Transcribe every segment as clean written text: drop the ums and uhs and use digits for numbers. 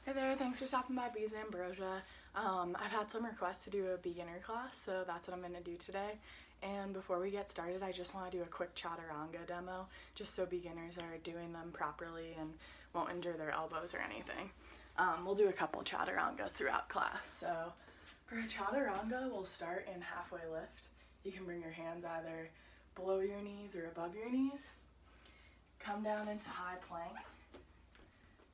Hey there, thanks for stopping by Bees Ambrosia. I've had some requests to do a beginner class, so that's what I'm going to do today. And before we get started, I just want to do a quick Chaturanga demo, just so beginners are doing them properly and won't injure their elbows or anything. We'll do a couple Chaturangas throughout class. So for a Chaturanga, we'll start in halfway lift. You can bring your hands either below your knees or above your knees. Come down into high plank.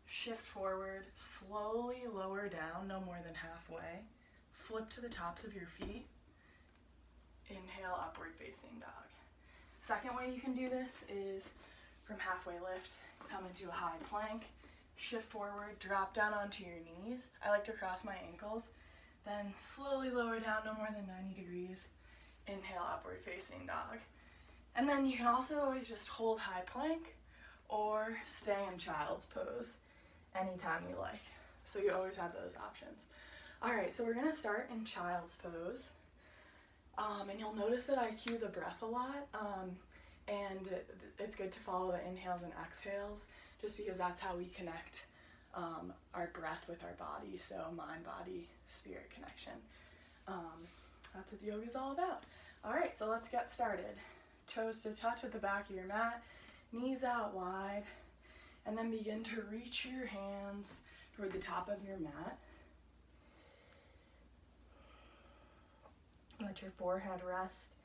Shift forward, slowly lower down, no more than halfway. Flip to the tops of your feet. Inhale, upward facing dog. Second way you can do this is from halfway lift, come into a high plank, shift forward, drop down onto your knees. I like to cross my ankles, then slowly lower down no more than 90 degrees. Inhale, upward facing dog. And then you can also always just hold high plank or stay in child's pose anytime you like. So you always have those options. All right, so we're gonna start in child's pose. And you'll notice that I cue the breath a lot, and it's good to follow the inhales and exhales just because that's how we connect our breath with our body, so mind, body, spirit connection. That's what yoga is all about. All right, so let's get started. Toes to touch at the back of your mat, knees out wide, and then begin to reach your hands toward the top of your mat. Let your forehead rest.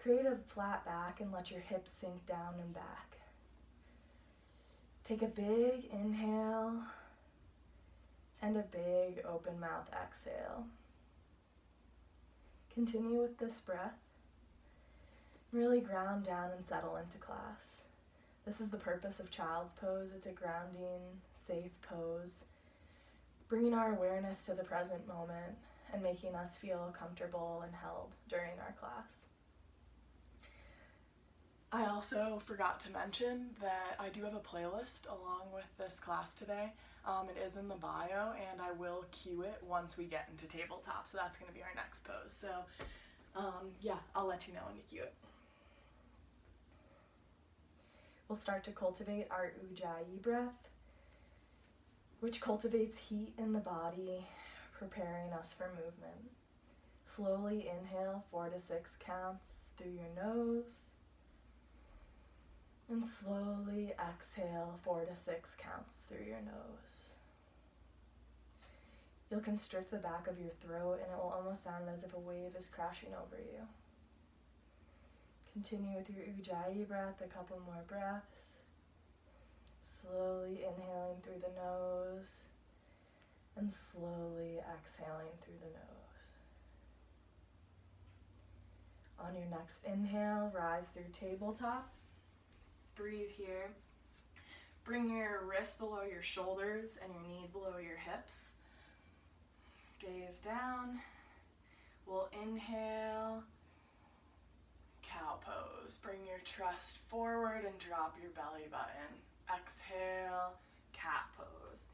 Create a flat back and let your hips sink down and back. Take a big inhale and a big open mouth exhale. Continue with this breath. Really ground down and settle into class. This is the purpose of child's pose. It's a grounding, safe pose, bringing our awareness to the present moment and making us feel comfortable and held during our class. I also forgot to mention that I do have a playlist along with this class today. It is in the bio, and I will cue it once we get into tabletop, so that's going to be our next pose. So yeah, I'll let you know when to cue it. We'll start to cultivate our Ujjayi breath, which cultivates heat in the body, preparing us for movement. Slowly inhale 4 to 6 counts through your nose, and slowly exhale 4 to 6 counts through your nose. You'll constrict the back of your throat, and it will almost sound as if a wave is crashing over you. Continue with your Ujjayi breath, a couple more breaths. Slowly inhaling through the nose and slowly exhaling through the nose. On your next inhale, rise through tabletop. Breathe here. Bring your wrists below your shoulders and your knees below your hips. Gaze down. We'll inhale. Cow pose. Bring your chest forward and drop your belly button. Exhale, cat pose.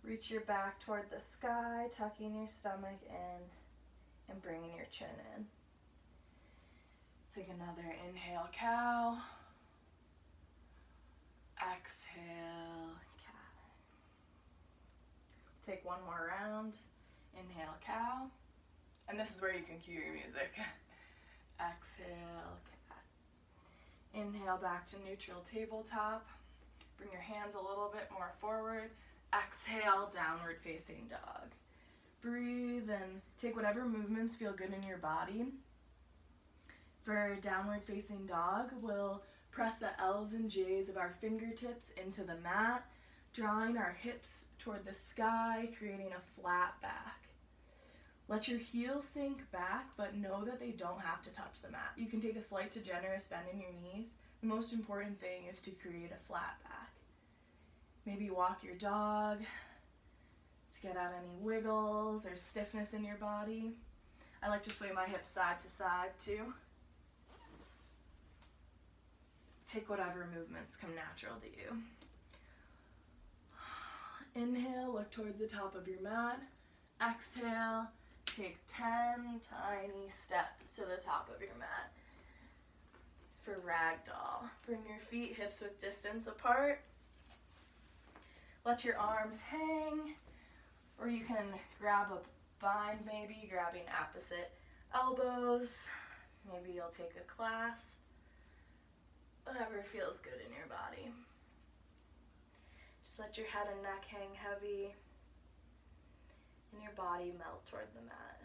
Reach your back toward the sky, tucking your stomach in and bringing your chin in. Take another inhale, cow. Exhale, cat. Take one more round. Inhale, cow. And this is where you can cue your music. Exhale, cat. Inhale back to neutral tabletop. Bring your hands a little bit more forward. Exhale, downward facing dog. Breathe and take whatever movements feel good in your body. For downward facing dog, we'll press the L's and J's of our fingertips into the mat, drawing our hips toward the sky, creating a flat back. Let your heels sink back, but know that they don't have to touch the mat. You can take a slight to generous bend in your knees. The most important thing is to create a flat back. Maybe walk your dog to get out any wiggles or stiffness in your body. I like to sway my hips side to side too. Take whatever movements come natural to you. Inhale, look towards the top of your mat. Exhale. Take 10 tiny steps to the top of your mat. For Ragdoll, bring your feet hips width distance apart. Let your arms hang Or you can grab a bind maybe, grabbing opposite elbows. Maybe you'll take a clasp. Whatever feels good in your body. Just let your head and neck hang heavy and your body melt toward the mat.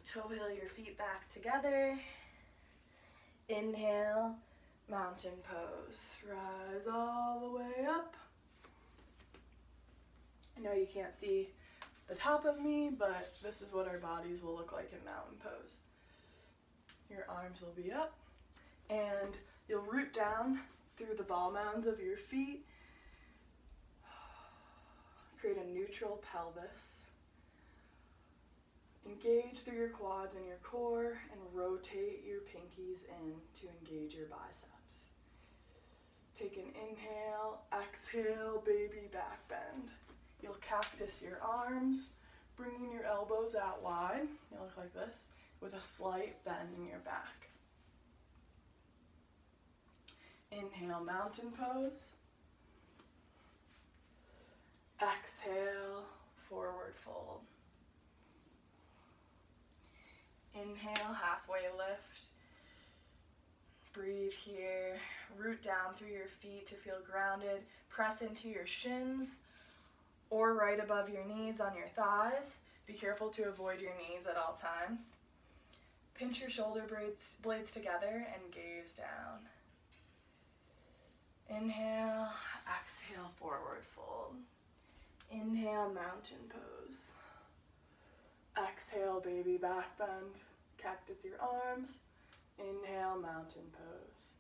Toe heel your feet back together. Inhale, mountain pose. Rise all the way up. I know you can't see the top of me, but this is what our bodies will look like in mountain pose. Your arms will be up, and you'll root down through the ball mounds of your feet. Create a neutral pelvis. Engage through your quads and your core, and rotate your pinkies in to engage your biceps. Take an inhale, exhale, baby back bend. You'll cactus your arms, bringing your elbows out wide. You'll look like this, with a slight bend in your back. Inhale, mountain pose. Exhale, forward fold. Inhale, halfway lift. Breathe here. Root down through your feet to feel grounded. Press into your shins or right above your knees on your thighs. Be careful to avoid your knees at all times. Pinch your shoulder blades together and gaze down. Inhale, exhale, forward fold. Inhale, mountain pose. Exhale, baby back bend. Cactus your arms. Inhale, mountain pose.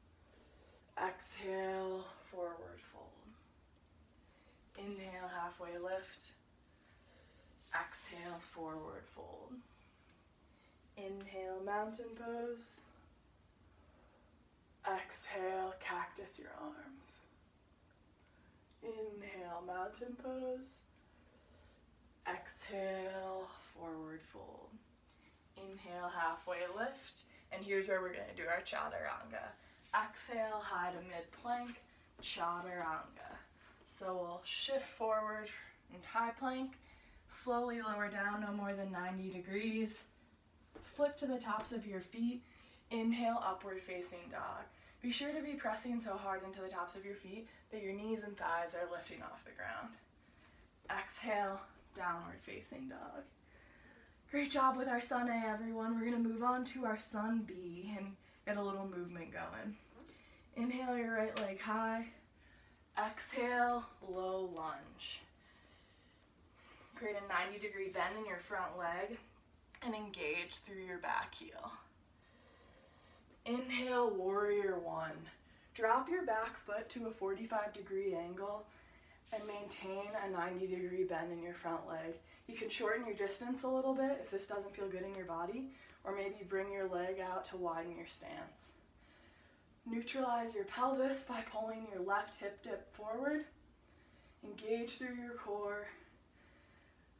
Exhale, forward fold. Inhale, halfway lift. Exhale, forward fold. Inhale, mountain pose. Exhale, cactus your arms. Inhale, mountain pose. Exhale, forward fold. Inhale, halfway lift. And here's where we're going to do our Chaturanga. Exhale, high to mid plank, Chaturanga. So we'll shift forward in high plank, slowly lower down no more than 90 degrees. Flip to the tops of your feet. Inhale, upward facing dog. Be sure to be pressing so hard into the tops of your feet that your knees and thighs are lifting off the ground. Exhale, downward facing dog. Great job with our Sun A, everyone. We're going to move on to our Sun B and get a little movement going. Inhale your right leg high. Exhale, low lunge. Create a 90-degree bend in your front leg and engage through your back heel. Inhale, warrior one. Drop your back foot to a 45-degree angle and maintain a 90-degree bend in your front leg. You can shorten your distance a little bit if this doesn't feel good in your body, or maybe bring your leg out to widen your stance. Neutralize your pelvis by pulling your left hip dip forward. Engage through your core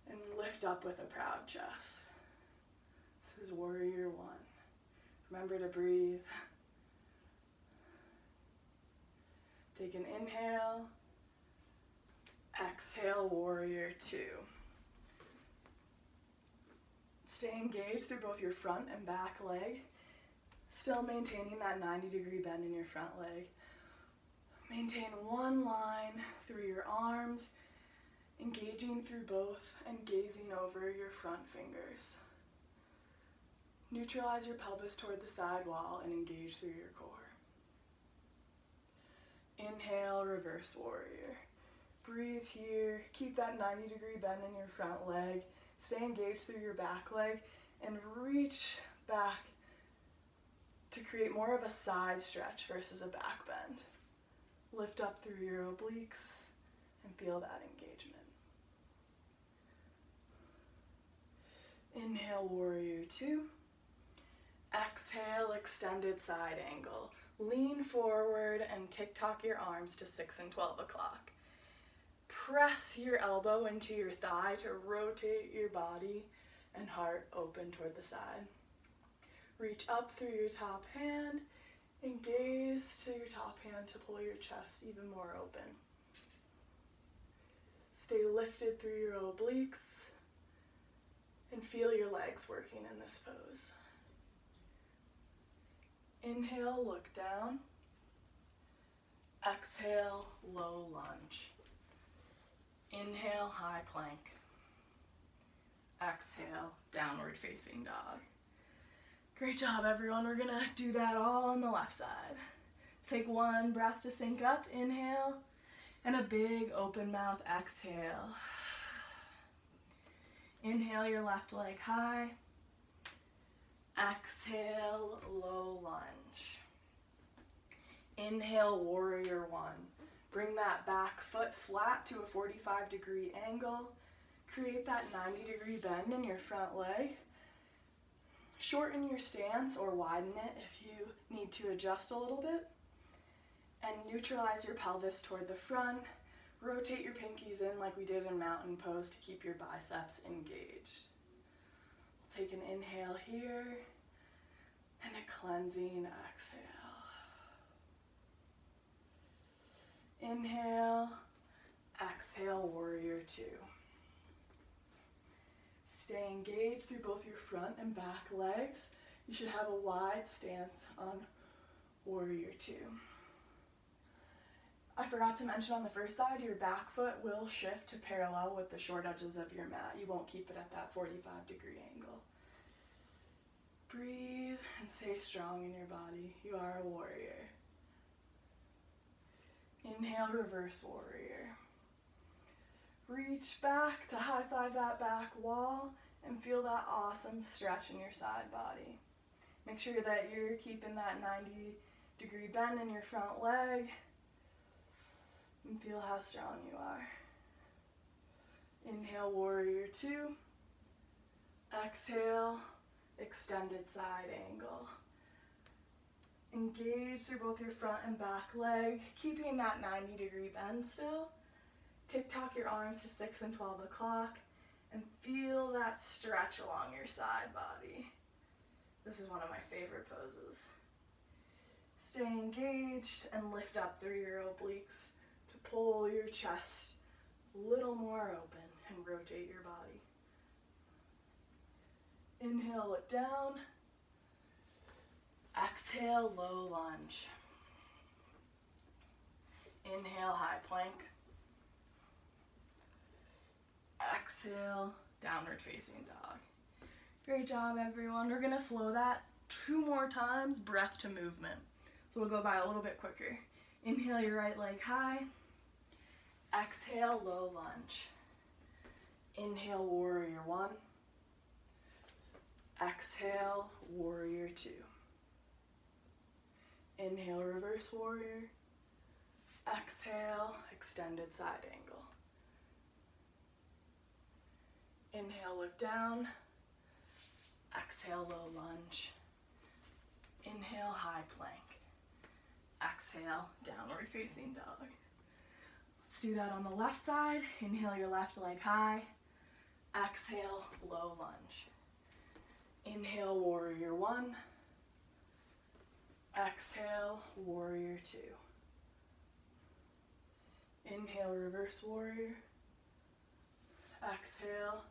and lift up with a proud chest. This is warrior one. Remember to breathe. Take an inhale. Exhale, warrior two. Stay engaged through both your front and back leg, still maintaining that 90-degree bend in your front leg. Maintain one line through your arms, engaging through both and gazing over your front fingers. Neutralize your pelvis toward the side wall and engage through your core. Inhale, reverse warrior. Breathe here, keep that 90-degree bend in your front leg, stay engaged through your back leg, and reach back to create more of a side stretch versus a back bend. Lift up through your obliques and feel that engagement. Inhale, warrior two. Exhale, extended side angle. Lean forward and tick-tock your arms to 6 and 12 o'clock. Press your elbow into your thigh to rotate your body and heart open toward the side. Reach up through your top hand and gaze to your top hand to pull your chest even more open. Stay lifted through your obliques and feel your legs working in this pose. Inhale, look down. Exhale, low lunge. Inhale, high plank. Exhale, downward facing dog. Great job, everyone. We're gonna do that all on the left side. Take one breath to sync up. Inhale, and a big open mouth exhale. Inhale your left leg high. Exhale, low lunge. Inhale, warrior one. Bring that back foot flat to a 45-degree angle. Create that 90-degree bend in your front leg. Shorten your stance or widen it if you need to adjust a little bit. And neutralize your pelvis toward the front. Rotate your pinkies in like we did in mountain pose to keep your biceps engaged. We'll take an inhale here and a cleansing exhale. Inhale, exhale, warrior two. Stay engaged through both your front and back legs. You should have a wide stance on warrior two. I forgot to mention on the first side, your back foot will shift to parallel with the short edges of your mat. You won't keep it at that 45-degree angle. Breathe and stay strong in your body. You are a warrior. Inhale, reverse warrior. Reach back to high five that back wall and feel that awesome stretch in your side body. Make sure that you're keeping that 90-degree bend in your front leg. And feel how strong you are. Inhale, warrior two. Exhale, extended side angle. Engage through both your front and back leg, keeping that 90-degree bend still. Tick-tock your arms to 6 and 12 o'clock and feel that stretch along your side body. This is one of my favorite poses. Stay engaged and lift up through your obliques to pull your chest a little more open and rotate your body. Inhale, look down. Exhale, low lunge. Inhale, high plank. Exhale, downward facing dog. Great job, everyone. We're gonna flow that 2 more times, breath to movement. So we'll go by a little bit quicker. Inhale your right leg high. Exhale, low lunge. Inhale, warrior one. Exhale, warrior two. Inhale, reverse warrior. Exhale, extended side angle. Inhale, look down. Exhale, low lunge. Inhale, high plank. Exhale, downward facing dog. Let's do that on the left side. Inhale your left leg high. Exhale, low lunge. Inhale, warrior one. Exhale, warrior two. Inhale, reverse warrior. Exhale,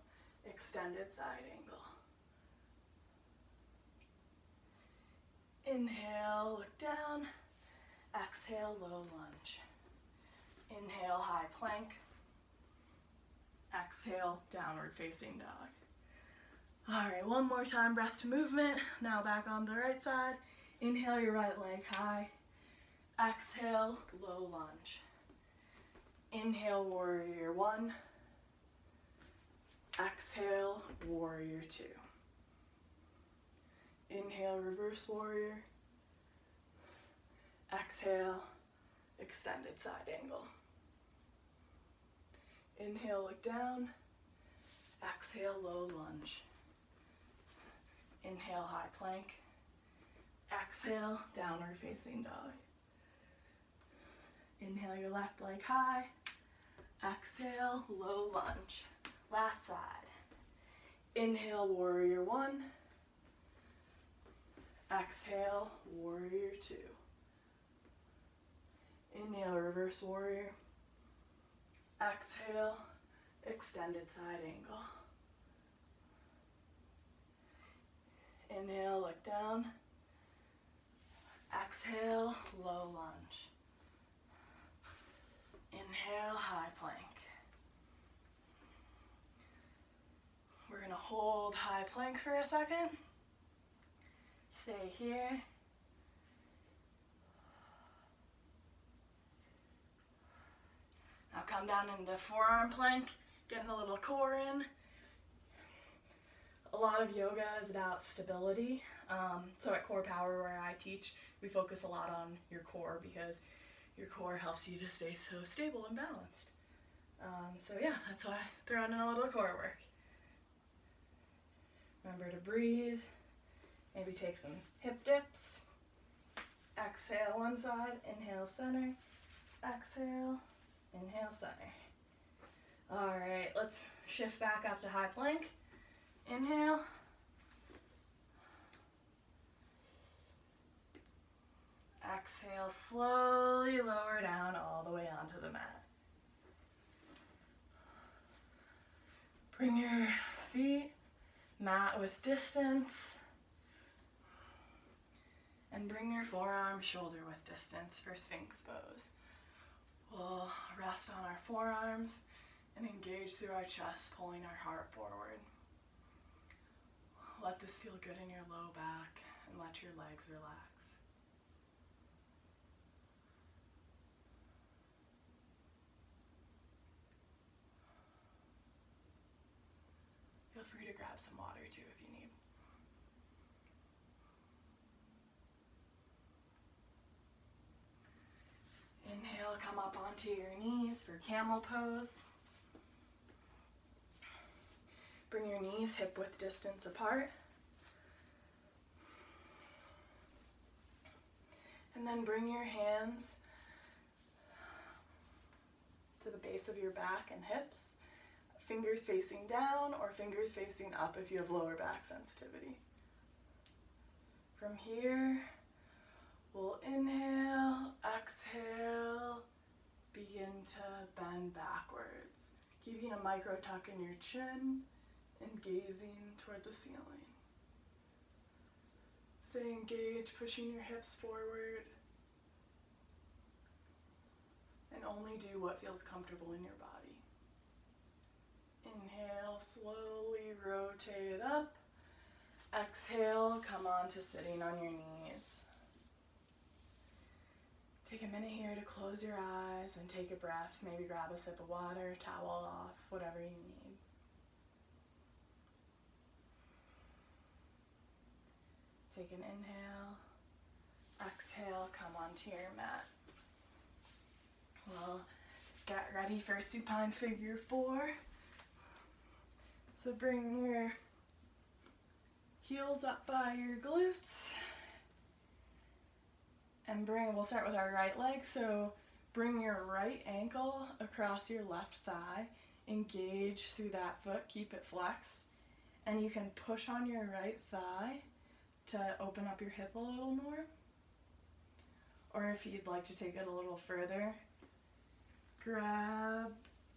extended side angle. Inhale, look down. Exhale, low lunge. Inhale, high plank. Exhale, downward facing dog. All right, one more time, breath to movement. Now back on the right side. Inhale your right leg high. Exhale, low lunge. Inhale, warrior one. Exhale, warrior two. Inhale, reverse warrior. Exhale, extended side angle. Inhale, look down. Exhale, low lunge. Inhale, high plank. Exhale, downward facing dog. Inhale your left leg high. Exhale, low lunge. Last side. Inhale, warrior one. Exhale, warrior two. Inhale, reverse warrior. Exhale, extended side angle. Inhale, look down. Exhale, low lunge. Inhale, high plank. We're gonna hold high plank for a second. Stay here. Now come down into forearm plank, getting a little core in. A lot of yoga is about stability. So at Core Power, where I teach, we focus a lot on your core because your core helps you to stay so stable and balanced. So yeah, that's why I throw in a little core work. Remember to breathe. Maybe take some hip dips. Exhale one side, inhale center. Exhale, inhale center. All right, let's shift back up to high plank. Inhale. Exhale, slowly lower down all the way onto the mat. Bring your feet mat width distance. And bring your forearm shoulder width distance for Sphinx Pose. We'll rest on our forearms and engage through our chest, pulling our heart forward. Let this feel good in your low back and let your legs relax. Feel free to grab some water too if you need. Inhale, come up onto your knees for Camel Pose. Bring your knees hip width distance apart. And then bring your hands to the base of your back and hips. Fingers facing down or fingers facing up if you have lower back sensitivity. From here, we'll inhale, exhale, begin to bend backwards, keeping a micro tuck in your chin and gazing toward the ceiling. Stay engaged, pushing your hips forward, and only do what feels comfortable in your body. Inhale, slowly rotate up. Exhale, come on to sitting on your knees. Take a minute here to close your eyes and take a breath. Maybe grab a sip of water, towel off, whatever you need. Take an inhale. Exhale, come onto your mat. We'll get ready for Supine Figure 4. So bring your heels up by your glutes. And we'll start with our right leg. So bring your right ankle across your left thigh. Engage through that foot, keep it flexed. And you can push on your right thigh to open up your hip a little more. Or if you'd like to take it a little further, grab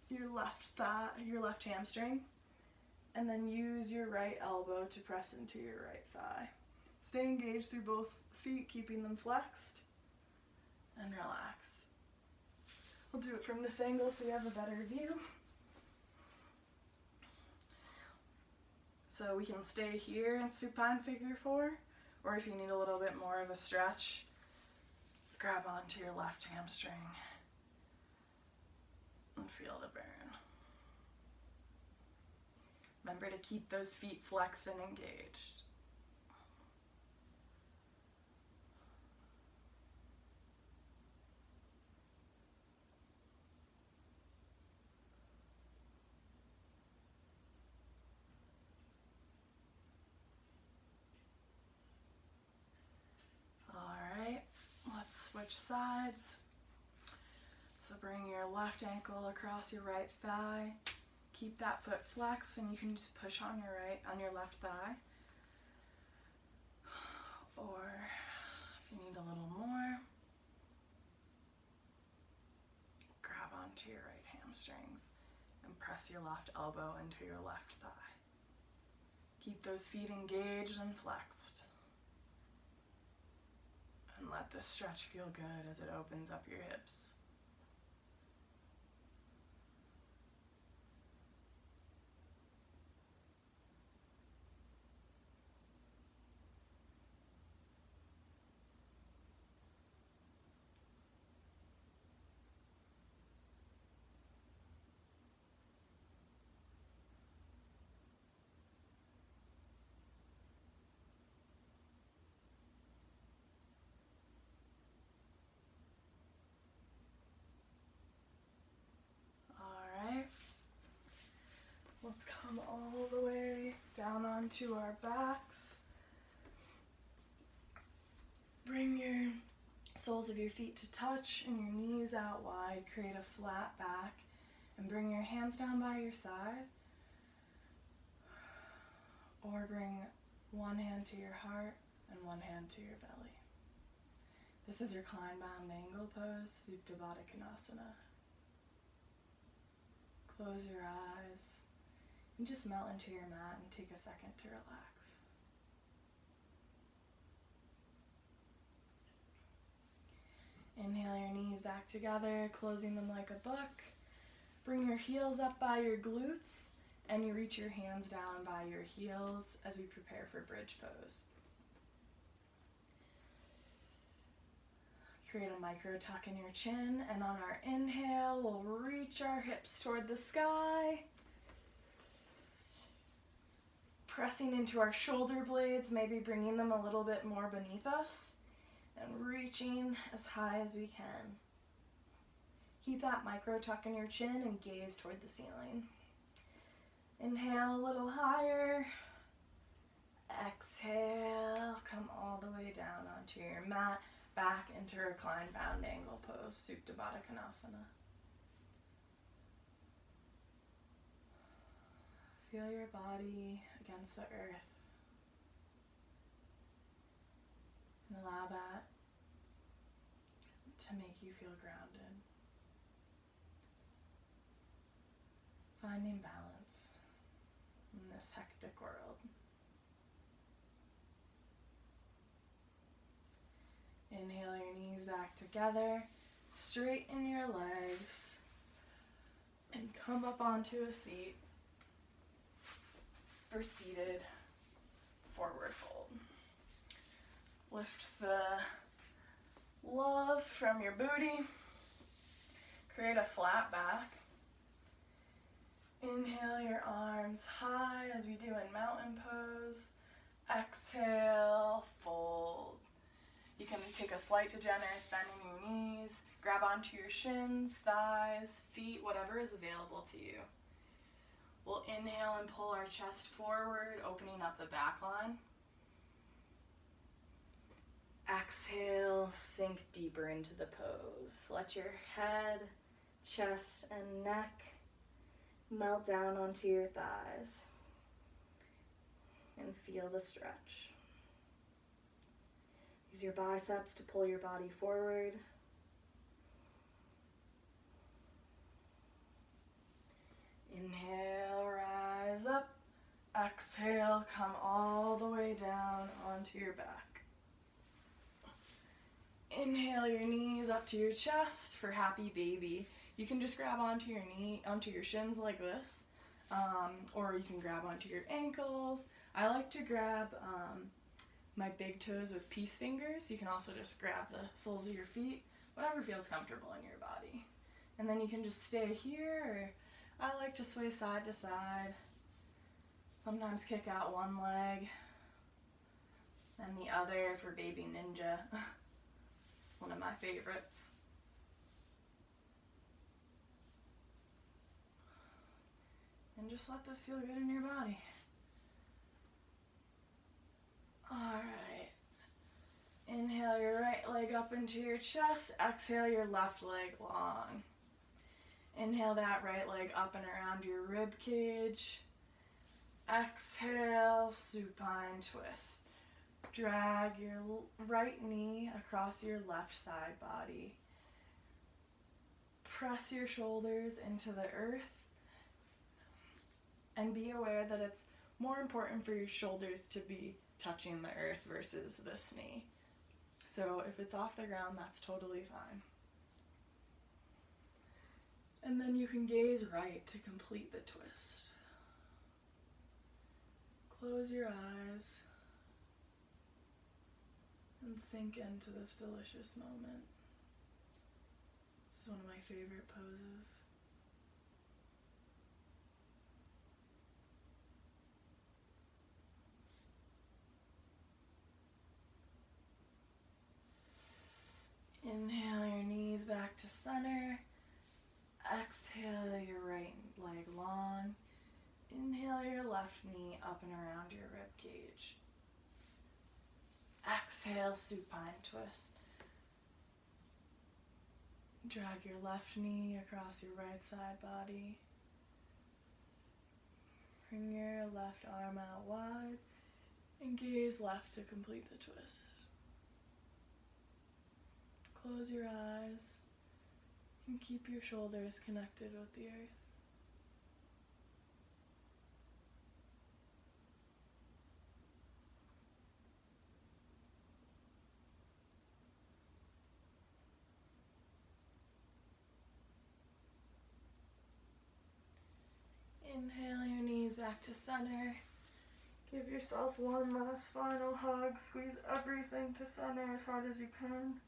your left thigh, your left hamstring, and then use your right elbow to press into your right thigh. Stay engaged through both feet, keeping them flexed, and relax. We'll do it from this angle so you have a better view. So we can stay here in Supine Figure 4, or if you need a little bit more of a stretch, grab onto your left hamstring and feel the burn. Remember to keep those feet flexed and engaged. Switch sides. So bring your left ankle across your right thigh. Keep that foot flexed, and you can just push on your left thigh. Or if you need a little more, grab onto your right hamstrings And press your left elbow into your left thigh. Keep those feet engaged and flexed. And let this stretch feel good as it opens up your hips. Let's come all the way down onto our backs. Bring your soles of your feet to touch and your knees out wide. Create a flat back and bring your hands down by your side. Or bring one hand to your heart and one hand to your belly. This is your reclined bound angle pose, Supine Figure. Close your eyes. And just melt into your mat and take a second to relax. Inhale your knees back together, closing them like a book. Bring your heels up by your glutes and you reach your hands down by your heels as we prepare for bridge pose. Create a micro tuck in your chin, and on our inhale, we'll reach our hips toward the sky. Pressing into our shoulder blades, maybe bringing them a little bit more beneath us, and reaching as high as we can. Keep that micro tuck in your chin and gaze toward the ceiling. Inhale a little higher. Exhale, come all the way down onto your mat, back into reclined bound angle pose, Supine Figure. Feel your body against the earth. And allow that to make you feel grounded. Finding balance in this hectic world. Inhale your knees back together, straighten your legs, and come up onto a seat for seated forward fold. Lift the love from your booty, create a flat back. Inhale your arms high as we do in mountain pose. Exhale, fold. You can take a slight to generous bend in your knees, grab onto your shins, thighs, feet, whatever is available to you. We'll inhale and pull our chest forward, opening up the back line. Exhale, sink deeper into the pose. Let your head, chest, and neck melt down onto your thighs. And feel the stretch. Use your biceps to pull your body forward. Inhale, rise up. Exhale, come all the way down onto your back. Inhale your knees up to your chest for happy baby. You can just grab onto your shins like this, or you can grab onto your ankles. I like to grab my big toes with peace fingers. You can also just grab the soles of your feet, whatever feels comfortable in your body. And then you can just stay here, or I like to sway side to side. Sometimes kick out one leg and the other for baby ninja. One of my favorites. And just let this feel good in your body. Alright. Inhale your right leg up into your chest. Exhale your left leg long. Inhale that right leg up and around your rib cage. Exhale, supine twist. Drag your right knee across your left side body. Press your shoulders into the earth. And be aware that it's more important for your shoulders to be touching the earth versus this knee. So if it's off the ground, that's totally fine. And then you can gaze right to complete the twist. Close your eyes and sink into this delicious moment. This is one of my favorite poses. Inhale your knees back to center. Exhale your right leg long. Inhale your left knee up and around your rib cage. Exhale, supine twist. Drag your left knee across your right side body. Bring your left arm out wide and gaze left to complete the twist. Close your eyes and keep your shoulders connected with the earth. Inhale your knees back to center. Give yourself one last final hug. Squeeze everything to center as hard as you can.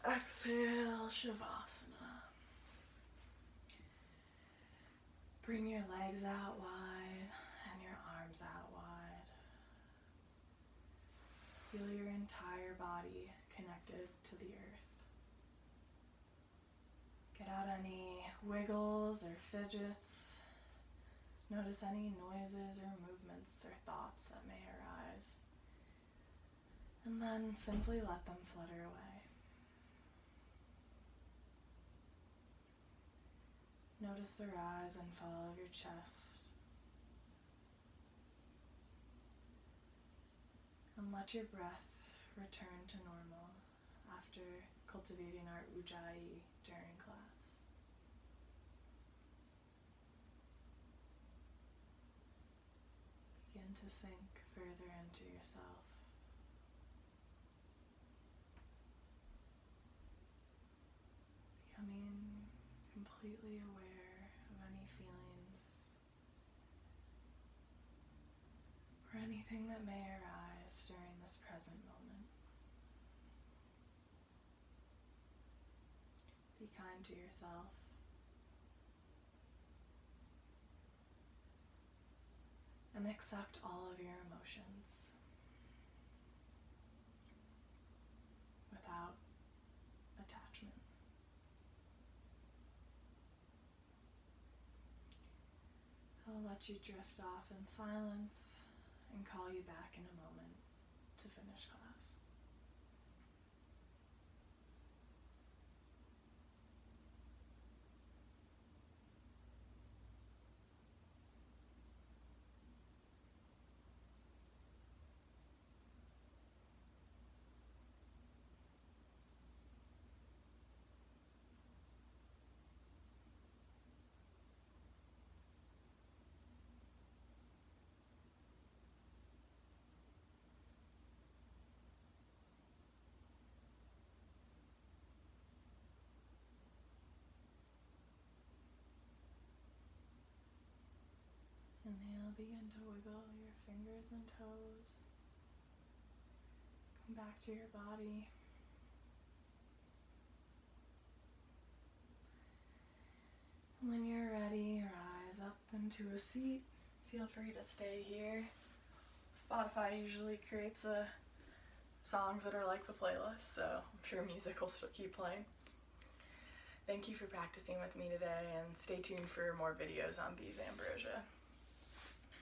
Exhale, Shavasana. Bring your legs out wide and your arms out wide. Feel your entire body connected to the earth. Get out any wiggles or fidgets. Notice any noises or movements or thoughts that may arise. And then simply let them flutter away. Notice the rise and fall of your chest. And let your breath return to normal after cultivating our Ujjayi during class. Begin to sink further into yourself. Becoming completely aware of any feelings or anything that may arise during this present moment. Be kind to yourself. And accept all of your emotions without attachment. I'll let you drift off in silence and call you back in a moment to finish class. Inhale, begin to wiggle your fingers and toes. Come back to your body. When you're ready, rise up into a seat. Feel free to stay here. Spotify usually creates songs that are like the playlist, so I'm sure music will still keep playing. Thank you for practicing with me today, and stay tuned for more videos on Bees Ambrosia.